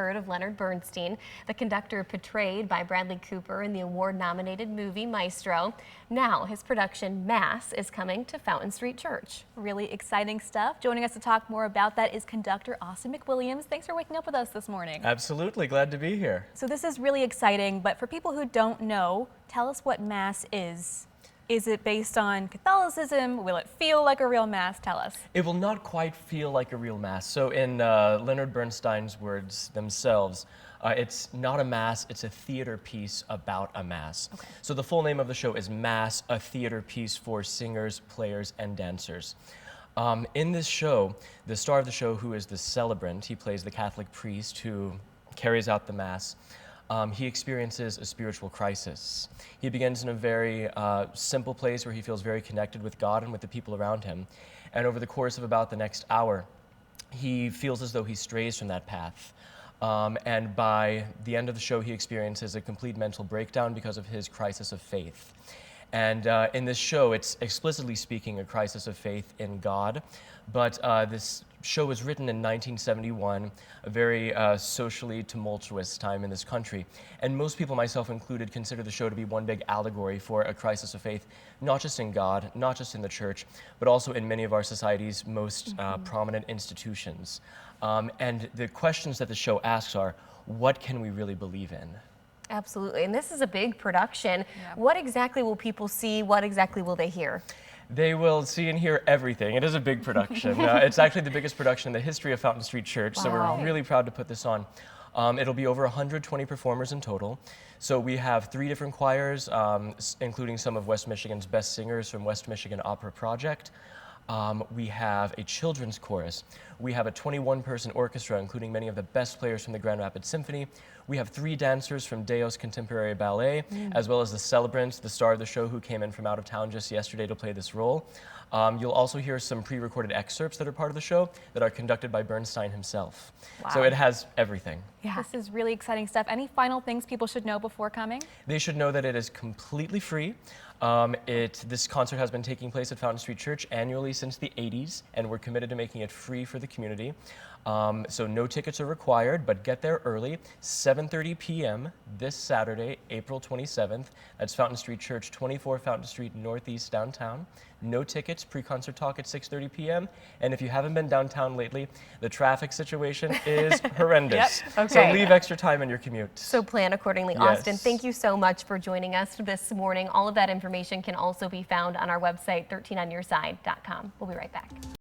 of Leonard Bernstein, the conductor portrayed by Bradley Cooper in the award-nominated movie Maestro. Now his production Mass is coming to Fountain Street Church. Really exciting stuff. Joining us to talk more about that is conductor Austin McWilliams. Thanks for waking up with us this morning. Absolutely, glad to be here. So this is really exciting, but for people who don't know, tell us what Mass is. Is it based on Catholicism? Will it feel like a real Mass? Tell us. It will not quite feel like a real Mass. So in Leonard Bernstein's words themselves, it's not a Mass, it's a theater piece about a Mass. Okay. So the full name of the show is Mass, a theater piece for singers, players, and dancers. In this show, the star of the show, who is the celebrant, he plays the Catholic priest who carries out the Mass. He experiences a spiritual crisis. He begins in a very simple place where he feels very connected with God and with the people around him. And over the course of about the next hour, he feels as though he strays from that path. And by the end of the show, he experiences a complete mental breakdown because of his crisis of faith. And in this show, it's explicitly speaking a crisis of faith in God. But this show was written in 1971, a very socially tumultuous time in this country. And most people, myself included, consider the show to be one big allegory for a crisis of faith, not just in God, not just in the church, but also in many of our society's most prominent institutions. And the questions that the show asks are, what can we really believe in? Absolutely, and this is a big production. Yeah. What exactly will people see? What exactly will they hear? They will see and hear everything. It is a big production. It's actually the biggest production in the history of Fountain Street Church, so we're really proud to put this on. It'll be over 120 performers in total. So we have 3 different choirs, including some of West Michigan's best singers from West Michigan Opera Project. We have a children's chorus. We have a 21-person orchestra, including many of the best players from the Grand Rapids Symphony. We have 3 dancers from Deos Contemporary Ballet, as well as the celebrant, the star of the show, who came in from out of town just yesterday to play this role. You'll also hear some pre-recorded excerpts that are part of the show that are conducted by Bernstein himself. Wow. So it has everything. Yeah. This is really exciting stuff. Any final things people should know before coming? They should know that it is completely free. This concert has been taking place at Fountain Street Church annually since the 80s, and we're committed to making it free for the community. So no tickets are required, but get there early, 7:30 p.m. this Saturday, April 27th. That's Fountain Street Church, 24 Fountain Street Northeast downtown. No tickets, pre-concert talk at 6:30 p.m. And if you haven't been downtown lately, the traffic situation is horrendous. Yep. Okay. So leave extra time on your commute. So plan accordingly. Yes. Austin, thank you so much for joining us this morning. All of that information can also be found on our website, 13onyourside.com. We'll be right back.